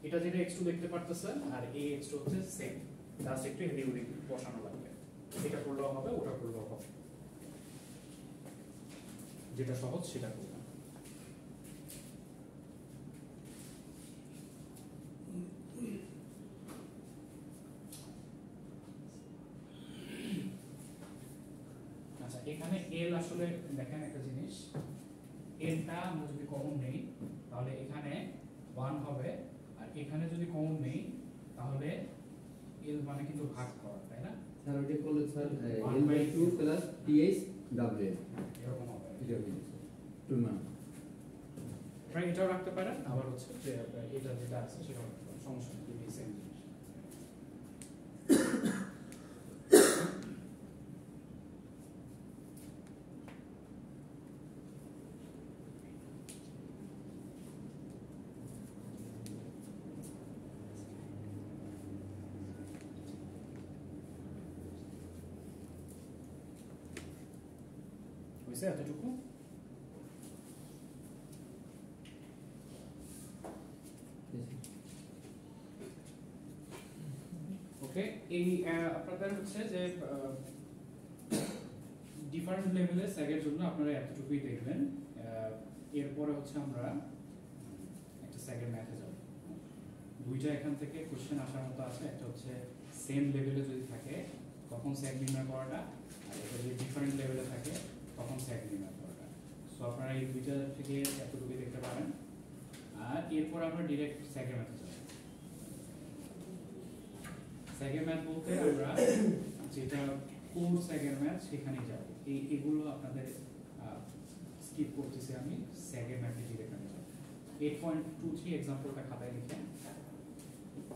এটা যেটা x2 দেখতে পারতেছেন আর এই x2 হচ্ছে সেম, জাস্ট একটু এদিক ওদিক বসানো লাগবে। এটা করলেও হবে, ওটা করলেও হবে, যেটা সহজ সেটা করবেন। এখানে এল আসলে দেখেন একটা জিনিস, এলটা আমরা যদি কমন নেই তাহলে এখানে 1 হবে, আর এখানে যদি কমন নেই তাহলে এল মানে কিন্তু ভাগ করা, তাই না? স্যার ওটা করলে sir L/2 plus TH WL এরকম হবে। এটা হয়ে যাচ্ছে 2 মান। আপনারা এটাও রাখতে পারেন, আবার হচ্ছে যে এটা যেটা আছে সেটাও রাখতে পারেন, সমস্যা নেই, দুটোই সেম জিনিস। হয়েছে এতটুকু? ওকে, এই আপনাদের হচ্ছে যে ডিফারেন্ট লেভেলের স্যাগের জন্য আপনারা এতটুকুই দেখবেন। এরপরে হচ্ছে আমরা একটা স্যাগের ম্যাথে যাব। দুইটা এখান থেকে কোশ্চেন আসার মতো আছে, একটা হচ্ছে সেম লেভেলে যদি থাকে তখন স্যাগ নির্ণয় করাটা, আর এটা যদি ডিফারেন্ট লেভেলে থাকে তখন স্যাগ নির্ণয় করাটা। সো আপনারা এই দুইটা থেকে এতটুকুই দেখতে পারেন, আর এরপর আমরা ডিরেক্ট স্যাগের ম্যাথে যাব। স্যাগের ম্যাথ বলতে আমরা যেটা কোর স্যাগের ম্যাথ সেখানেই যাব। এগুলো আপনাদের স্কিপ করতেছি আমি, স্যাগের ম্যাথে ডিরেক্ট আমি যাব। 8.23 এক্সাম্পলটা খাতায় লিখে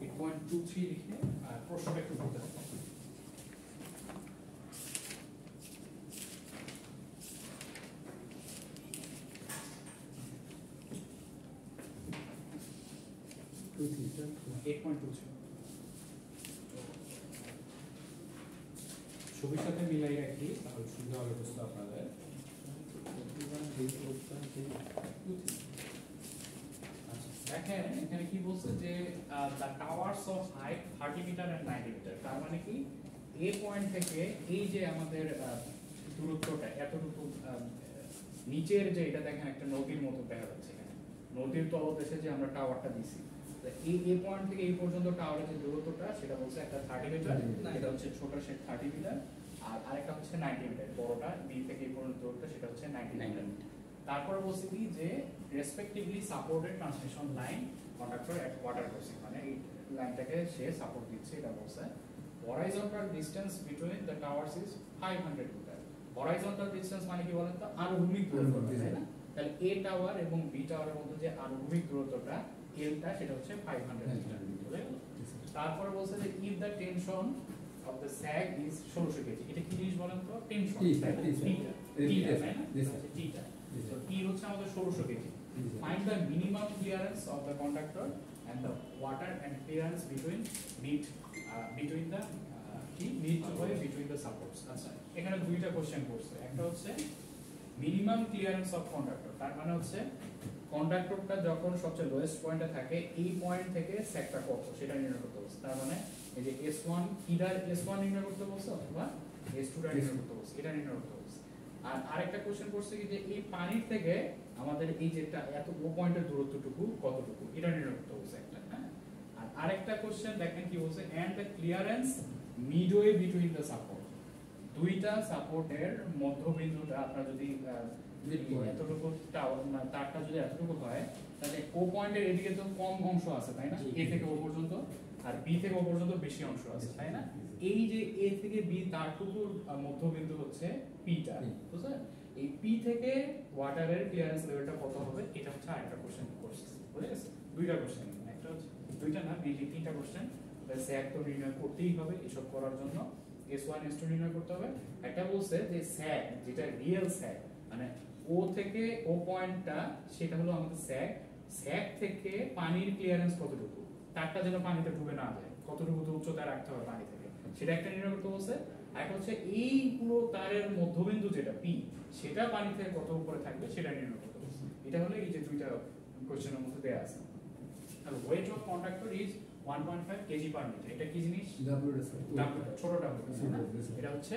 8.23 লিখে আর প্রশ্নটা একটু বলতে হবে। ছবির সাথে মিলাই রাখি তাহলে সুবিধা হবে বুঝতে আপনাদের। দেখেন এখানে কি বলছে যে the towers of height 30 meter and 90 meter, তার মানে কি এ পয়েন্ট থেকে এই যে আমাদের দূরত্বটা এতটুকু নিচের যে এটা দেখেন একটা নদীর মতো দেখা যাচ্ছে, এখানে নদীর তলদেশে যে আমরা টাওয়ারটা দিছি, এই পয়েন্ট থেকে এই পর্যন্ত টাওয়ারের যে দূরত্বটা সেটা বলছে একটা 30 মিটার, এটা হচ্ছে ছোটটা সে 30 মিটার, আর আরেকটা হচ্ছে 90 মিটার, বড়টা বি থেকে এই পর্যন্ত দূরত্ব সেটা হচ্ছে 90 মিটার। তারপর বলছে কি যে respectively supported transmission line conductor at water crossing, মানে এই লাইনটাকে সে সাপোর্ট দিচ্ছে, এটা বলছে horizontal distance between the towers is 500 metre. Horizontal distance মানে কি বলেন তো, আনুভূমিক দূরত্ব, তাই না? তাহলে এ টাওয়ার এবং বি টাওয়ারের মধ্যে যে আনুভূমিক দূরত্বটা এলটা সেটা হচ্ছে 500 মিটার। তারপরে বলছে যে if the tension of the sag is 1600 kg, এটা কি জিনিস বলেন তো? টেনশন, তাই না? টিটা, তাই না? টিটা, সো টি হচ্ছে আমাদের 1600 KG. Find the minimum clearance of the conductor and the water and clearance between the between the supports. আচ্ছা, এখানে দুইটা কোশ্চেন করছে, একটা হচ্ছে মিনিমাম ক্লিয়ারেন্স অফ কন্ডাক্টর, তার মানে হচ্ছে কন্ডাক্টরটা যখন সবচেয়ে লোয়েস্ট পয়েন্টে থাকে এই পয়েন্ট থেকে স্যাগটা কত সেটা নির্ণয় করতে বলছে। তার মানে এই যে S1 কিডার S1 নির্ণয় করতে বলছে অথবা S2 টা নির্ণয় করতে বলছে, এটা নির্ণয় করতে বলছে। আর আরেকটা কোশ্চেন করছে কি যে এই পানির থেকে আমাদের এই যেটা এত ও পয়েন্টের দূরত্বটুকু কতটুকু এটা নির্ণয় করতে বলছে একটা, হ্যাঁ। আর আরেকটা কোশ্চেন দেখেন কি বলছে, and the clearance midway between the support, দুইটা সাপোর্টের মধ্যবিন্দুটা আপনারা যদি এতটুকু তারটা যদি এতটুকু হয় তাহলে ও পয়েন্টের এদিকে তো কম অংশ আছে, তাই না? এ থেকে ও পর্যন্ত, আর বি থেকে ও পর্যন্ত বেশি অংশ আছে, তাই না? এই যে এ থেকে বি তারটুকুর মধ্যবিন্দু হচ্ছে পিটা, বুঝছেন? এই পি থেকে ওয়াটারের ক্লিয়ারেন্স লেভেলটা কত হবে, এটা হচ্ছে আরেকটা কোশ্চেন করছে, বুঝে গেছে? দুইটা কোশ্চেন, একটা হচ্ছে দুইটা না মেইনলি তিনটা কোশ্চেন। স্যাগ তো নির্ণয় করতেই হবে এসব করার জন্য, S1 S2 নির্ণয় করতে হবে। একটা বলছে যে স্যাগ যেটা রিয়েল স্যাগ, মানে ও থেকে ও পয়েন্টটা সেটা হলো আমাদের স্যাগ, স্যাগ থেকে পানির ক্লিয়ারেন্স কতটুকু, তারটা যেন পানিতে ডুবে না যায়, কতটুকু উচ্চতা রাখতে হবে পানি থেকে, সেটা একটা নির্ণয় করতে বলছে। আর একটা হচ্ছে এই পুরো তারের মধ্যবিন্দু যেটা পি সেটা পানি থেকে কত উপরে থাকবে সেটা নির্ণয় করতে বলছে। এটা হলো এই যে দুইটা কোশ্চেনের মধ্যে দেয়া আছে। আর weight of conductor is 1.5 kg per metre, এটা কি জিনিস? ছোট ডাব্লিউ, এটা হচ্ছে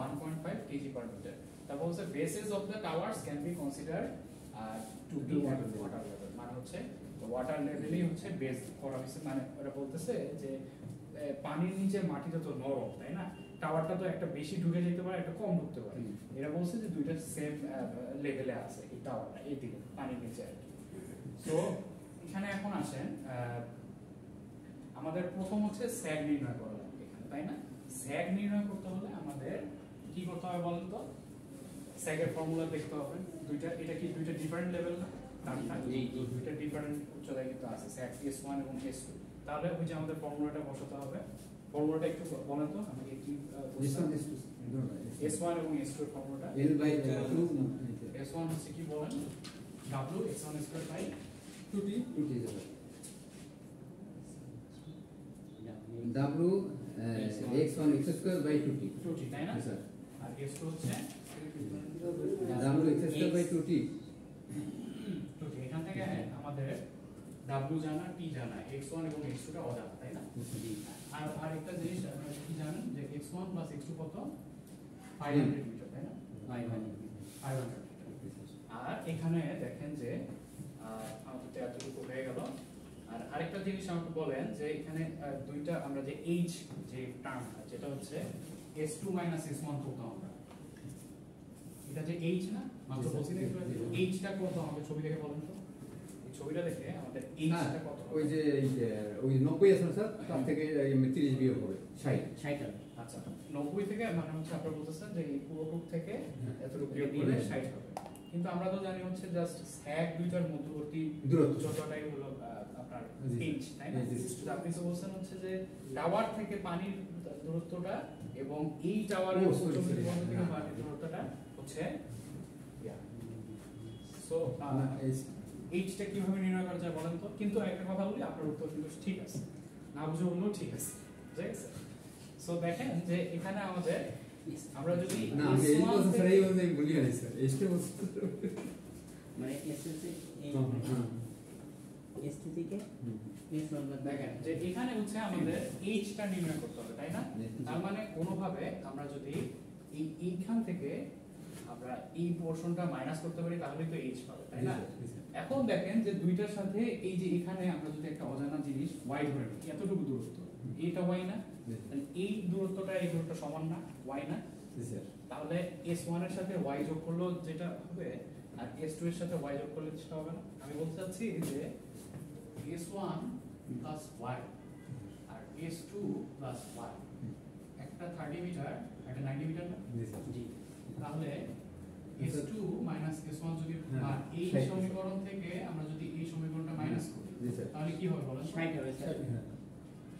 1.5 কেজি পার মিটার। তারপর হচ্ছে bases of the towers can be considered to be at water level, মানে হচ্ছে ওয়াটার লেভেলই হচ্ছে বেস করা হয়েছে, মানে ওরা বলতেছে যে পানির নিচে মাটিটা তো নরম, তাই না? টাওয়ারটা তো একটা বেশি ঢুকে যেতে পারে, একটা কম ঢুকতে পারে। এরা বলছে যে দুইটা সেম লেভেলে আছে এই টাওয়ারটা, এইদিকে পানির নিচে আর কি। তো এখানে এখন আসেন, আমাদের প্রথম হচ্ছে স্যাগ নির্ণয় করা লাগবে এখানে, তাই না? স্যাগ নির্ণয় করতে হলে আমাদের কি করতে হবে বলেন তো? স্যাগের ফর্মুলা দেখতে হবে। এটা কি দুইটা ডিফারেন্ট লেভেল না? দুইটা ডিফারেন্ট উচ্চতায় কিন্তু আছে, স্যাগ S1 এবং S2। তাহলে ওই যে আমাদের ফর্মুলাটা বসাতে হবে। ফর্মুলাটা একটু বলেন তো আমাকে, কি S1 এবং S2 এর ফর্মুলাটা? L/2 S1 হচ্ছে কি বলেন? W x1² 2t W x1 x2/2t 2t, তাই না? স্যার। আর S2 হচ্ছে W x2/2t 2t। এখান থেকে আমাদের W জানা, T জানা, x1 এবং x2 টা অজানা, তাই না? আর আরেকটা জিনিস আপনারা কি জানেন যে x1 + x2 কত? 500 মিটার, তাই না? 500 মিটার। আর এখানে দেখেন যে আমাদের তো এতটুকু হয়ে গেল। আর আরেকটা জিনিস আমাকে বলেন যে এখানে দুইটা আমরা যে h যে টার্মটা, যেটা হচ্ছে S2 - S1 করতাম আমরা, এটা যে h না, মাত্র বলছি না একটু আগে, h টা কত আমাকে ছবি দেখে বলেন তো? এই ছবিটা দেখে আমাদের h টা কত? ওই যে ওই 90 আছে না স্যার, তার থেকে 30 বিয়োগ হবে 60। আচ্ছা, 90 থেকে মানে হচ্ছে আপনারা বলতেছেন যে এই পুরোটুক থেকে এতটুকু বিয়োগ করলে 60 হবে। কিন্তু আমরা তো জানি হচ্ছে জাস্ট স্যাগ দুইটার মধ্যবর্তী দূরত্ব যতটাই হলো আপনার জি, ইঞ্চ, তাই না? জি, জি। তো আপনি তো বলছেন হচ্ছে যে টাওয়ার থেকে পানির দূরত্বটা এবং এই টাওয়ারের ও, sorry, উচ্চতার sorry, মধ্যে থেকে হ্যাঁ। পানির দূরত্বটা হচ্ছে সো এইচটা কিভাবে নির্ণয় করা যায় বলেন তো? কিন্তু একটা কথা বলি, আপনার উত্তর কিন্তু ঠিক আছে, না বুঝে বললেও ঠিক আছে, ঠিক আছে? সো দেখেন যে এখানে আমাদের আমরা যদি না আমি এই S1 কথা থেকে- স্যার এই বলতে ভুলি গেছি স্যার এইটা বলতে মানে এসএসসি এসটি থেকে দেখেন যে এখানে হচ্ছে আমাদের এইচটা নির্ণয় করতে হবে, তাই না? তার মানে কোনোভাবে আমরা যদি এইখান থেকে আমরা এই পোরশনটা মাইনাস করতে পারি তাহলে তো এইচ পাবে, তাই না? এখন দেখেন যে দুইটার সাথে এই যে এখানে আমরা যদি একটা অজানা জিনিস y ধরে নিই, এতটুকু দূরত্ব, এটা y না? তাহলে এই দূরত্বটা এই দূরত্বটা সমান না, y না? তাহলে S1 এর সাথে y যোগ করলেও যেটা হবে, আর S2 এর সাথে y যোগ করলে সেটা হবে না। আমি বলতে চাচ্ছি যে S1 plus y আর S2 plus y, একটা 30 মিটার একটা 90 মিটার না? জি তাহলে S2 minus S1 যদি হ্যাঁ, এই 60 সমীকরণ থেকে আমরা যদি এই সমীকরণটা মাইনাস করি জি স্যার তাহলে কি হবে বলেন? 60 হবে স্যার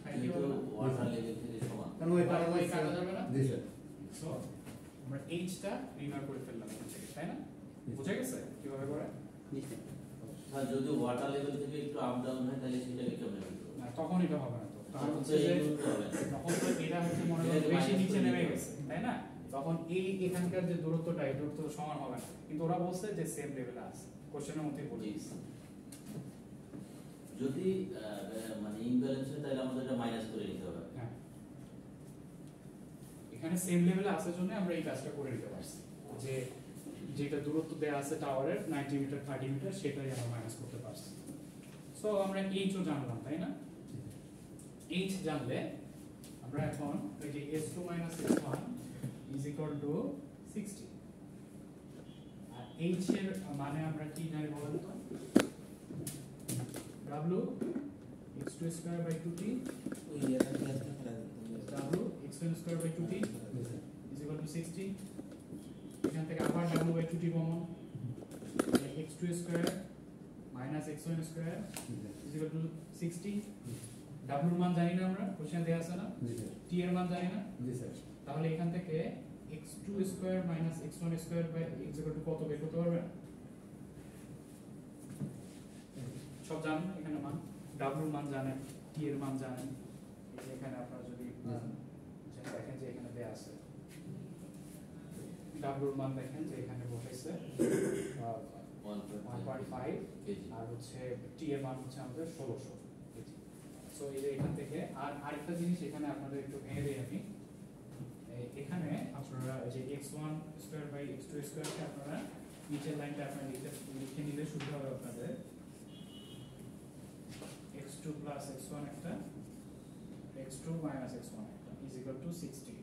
60 কি হবে না? ওয়াটার লেভেল থেকে সমান। কারণ ওই y কাটা যাবে না? জি স্যার সো আমরা h টা নির্ণয় করে ফেললাম এখান থেকে, তাই না? বুঝা গেছে কিভাবে করে? নিশ্চয় স্যার যদি ওয়াটার লেভেল থেকে একটু আপ ডাউন হয় তাহলে সেটাকে কেমন হবে? না, তখন এটা হবে না তো। তখন তখন হচ্ছে তো যে এই করতে হবে না। তখন তো এটা হচ্ছে মনে করেন বেশি নিচে নেমে গেছে, তাই না? তখন এই এখানকার যে দূরত্বটা এই দূরত্ব সমান হবে না, কিন্তু ওরা বলছে যে সেম লেভেলে আছে, কোশ্চেনের মধ্যে বলে দিয়েছে। যদি মানে ইমব্যালেন্স হয় তাহলে আমাদের এটা মাইনাস করে নিতে হবে। হ্যাঁ, এখানে সেম লেভেলে আসার জন্য আমরা এই কাজটা করে নিতে পারছি, যে যেটা দূরত্ব দেয়া আছে টাওয়ারের 90 মিটার 30 মিটার সেটাই আমরা মাইনাস করতে পারছি। সো আমরা এইচও জানলাম, তাই না? এইচ জানলে আমরা এখন ওই যে S2 - S1 = 60, আর এইচ এর মানে আমরা কি জানি বলেন তো? W x2² 2t ওই এটা ক্লাসটা ফেলা W x1² 2t = 60। এখান থেকে আবার W/2t common, x2² - x1² = 60। W এর মান জানি না আমরা, কোশ্চেন দেয়া আছে না? জি স্যার T এর মান জানি না, জি স্যার তাহলে এখান থেকে x2² - x1² কত বের করতে পারবেন? সব জানেন এখানে মান, W এর মান জানেন, T এর মান জানেন। এই যে এখানে আপনারা যদি দেখেন যে এখানে দেয়া আছে W এর মান, দেখেন যে এখানে বসাইছে 1.5 কেজি। আর হচ্ছে T এর মান হচ্ছে আমাদের 1600 কেজি। সো এই যে এখান থেকে আর আরেকটা জিনিস এখানে আপনাদের একটু ভেঙে দেই আমি, এখানে আপনারা এই যে x1² / x2² কে আপনারা নিচের লাইনটা আপনারা লিখে নিলে সুবিধা হবে আপনাদের। x2 + x1 একটা, x2 - x1 একটা = 60।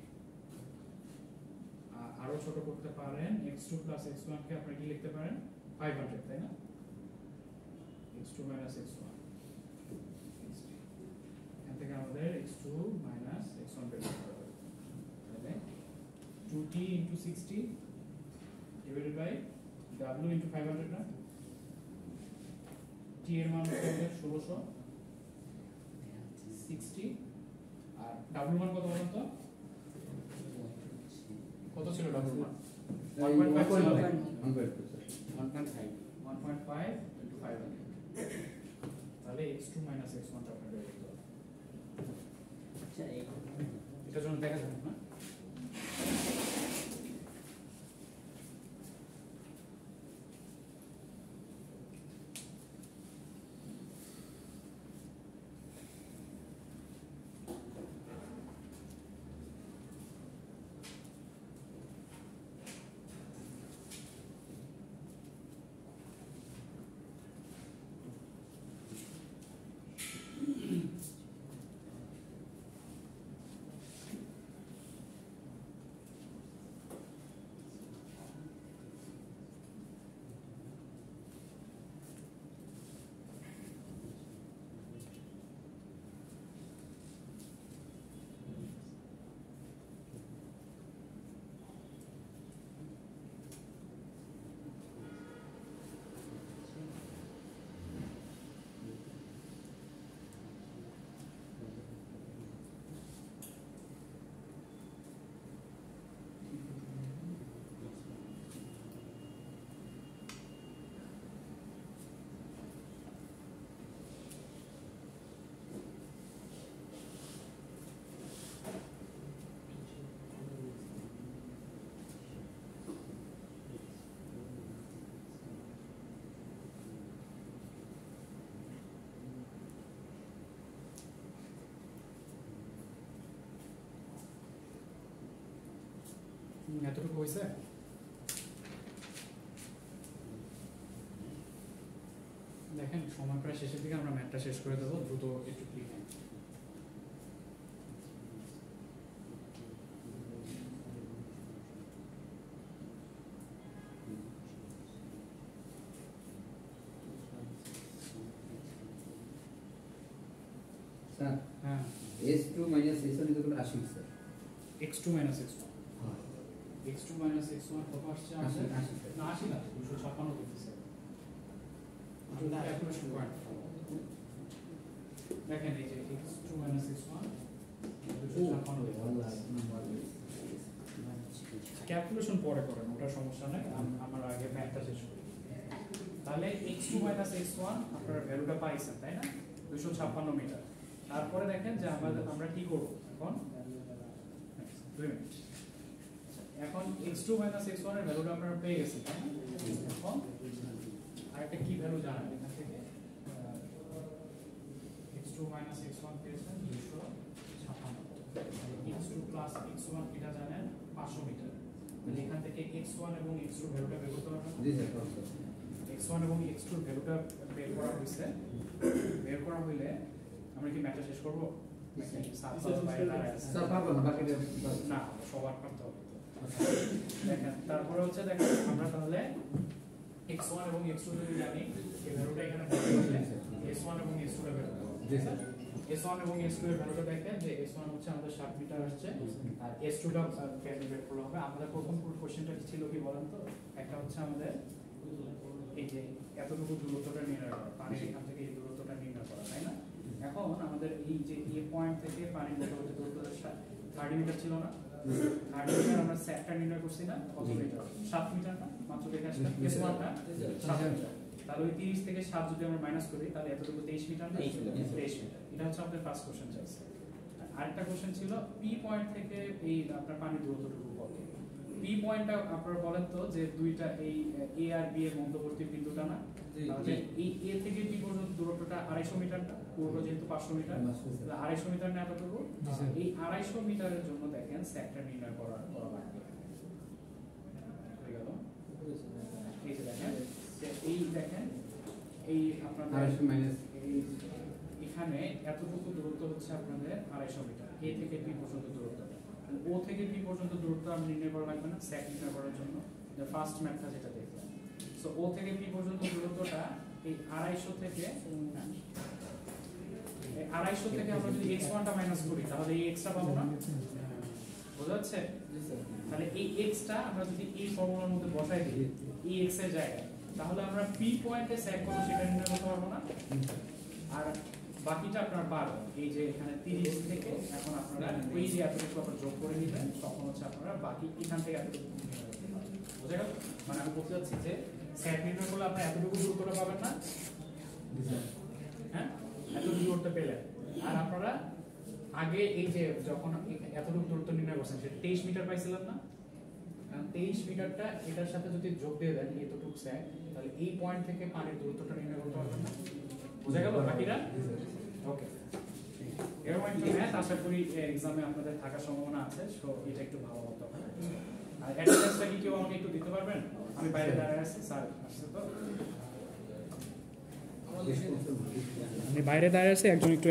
আরো ছোট করতে পারেন x2 plus x1 কে আপনি কি লিখতে পারেন 500 তাই না x2 minus x1 এখান থেকে আমাদের x2 minus x1 বের করতে হবে তাহলে 2t into 60 divided by w into 500 না t এর মান হচ্ছে আমাদের 1600 60 আর w মান কত বলুন তো কত ছিল w মান 1.5 ছিল 1.5 into 500 তাহলে x2 minus x1 টা আপনাদের বের করতে হবে আচ্ছা এই এটার জন্য দেখা যাবে না এতটুকু হয়েছে দেখেন সময় প্রায় শেষের দিকে আমরা ম্যাথটা শেষ করে দেবো দ্রুত একটু লিখেন স্যার হ্যাঁ s2 minus s1 is equal to 80 sir x2 minus x1 x2 minus x1 কত আসছে আমাদের 80 না 80 না 256 করতেছে এটা ক্যালকুলেশন পয়েন্ট দেখেন এই যে x2 minus x1 ক্যালকুলেশন পরে করেন ওটা সমস্যা নাই আমরা আগে ম্যাথটা শেষ করি তাহলে x2 minus x1 আপনারা ভ্যালুটা পাইছেন তাই না 256 মিটার তারপরে দেখেন যে আমরা কি করব এখন 2 মিনিট এখন x2 minus x1 এর ভ্যালুটা আপনারা পেয়ে গেছেন তাই না এখন আরেকটা কি ভ্যালু জানেন এখান থেকে x2 minus x1 পেয়েছেন 256 x2 plus x1 এটা জানেন 500 মিটার তাহলে এখান থেকে x1 এবং x2 ভ্যালুটা বের করতে পারবেন জি স্যার x1 এবং x2 ভ্যালুটা বের করা হয়েছে বের করা হইলে আমরা কি ম্যাথটা শেষ করব স্যার পারবো না বাকিটা না সবার করতে হবে দেখেন তারপরে হচ্ছে দেখেন আমরা তাহলে x1 এবং x2 যদি জানি এই ভ্যালুটা এখানে বসে s1 এবং s2 এর ভ্যালু জি স্যার s1 এবং s2 এর ভ্যালুটা দেখেন যে s1 হচ্ছে আমাদের 60 মিটার আসছে আর s2 টা ক্যালকুলেট করলে হবে আমাদের প্রথম কোশ্চেনটা ছিল কি বলেন তো একটা হচ্ছে আমাদের এই যে এতটুকু দূরত্বটা নির্ণয় করা পানির এখান থেকে এই দূরত্বটা নির্ণয় করা তাই না এখন আমাদের এই যে এ পয়েন্ট থেকে পানির মধ্যবর্তী দূরত্বটা 30 মিটার ছিল না 30 মিটার আমরা সেটটা নির্ণয় করছি না কত মিটার 7 মিটার না মাত্র দেখে আসলাম s1টা 7 মিটার তাহলে ওই 30 থেকে 7 যদি আমরা মাইনাস করি তাহলে এতটুকু 23 মিটার না 23 মিটার এটা হচ্ছে আমাদের ফার্স্ট কোশ্চেন চাইছে আরেকটা কোশ্চেন ছিল পি পয়েন্ট থেকে এই আপনার পানির দূরত্বটুকু কত পি পয়েন্টটা আপনারা বলেন তো যে দুইটা এই এ আর বি এর মধ্যবর্তী বিন্দুটা না তাহলে এই এ থেকে বি পর্যন্ত দূরত্বটা 250 মিটার না পুরো যেহেতু 500 মিটার তাহলে 250 মিটার না এতটুকু এই 250 মিটারের জন্য দেখেন সেক্টর নির্ণয় করা লাগবে হয়ে গেল এই যে দেখেন এই দেখেন এই আপনাদের 250 মাইনাস এখানে এতটুকু দূরত্ব হচ্ছে আপনাদের 250 মিটার এ থেকে বি পর্যন্ত দূরত্ব ও থেকে পি পর্যন্ত দূরত্ব আমি নির্ণয় করা লাগবে না স্যাক নির্ণয় করার জন্য যে ফার্স্ট ম্যাথটা যেটা দেখলাম। সো ও থেকে পি পর্যন্ত দূরত্বটা এই 250 থেকে আমরা যদি x1 টা মাইনাস করি তাহলে এই x টা পাবো না, বোঝা যাচ্ছে? তাহলে এই x টা আমরা যদি এই ফর্মুলার মধ্যে বসাই দিই এই x এর জায়গায়, তাহলে আমরা p পয়েন্টে স্যাক করব সেটা নির্ণয় করতে পারবো না। আর বাকিটা আপনার 12, এই যে এখানে 30 থেকে এখন আপনারা ওই যে এতটুকু আবার যোগ করে নেবেন, তখন হচ্ছে আপনারা বাকি এখান থেকে এতটুকু নির্ণয় করতে পারবেন। বোঝা গেল? মানে আমি বলতে চাচ্ছি যে স্যাক নির্ণয় করলে আপনি এতটুকু দূরত্বটা পাবেন না, হ্যাঁ এতটুকু দূরত্ব পেলেন। আর আপনারা আগে এই যে যখন এতটুকু দূরত্ব নির্ণয় করছেন সেটা 23 মিটার পাইছিলেন না, 23 মিটারটা এটার সাথে যদি যোগ দিয়ে দেন এতটুকু স্যাক, তাহলে এই পয়েন্ট থেকে পানির দূরত্বটা নির্ণয় করতে পারবেন না। বোঝা গেল বাকিটা? ওকে, এরকম একটা ম্যাথ আশা করি এক্সামে আপনাদের থাকার সম্ভাবনা আছে, সো এটা একটু ভালো মতো হবে। আর অ্যাড্রেসটা কি কেউ আমাকে একটু দিতে পারবেন? আমি বাইরে দাঁড়িয়ে আছি, স্যার আসছে তো, আমি বাইরে দাঁড়িয়ে আছি, একজন একটু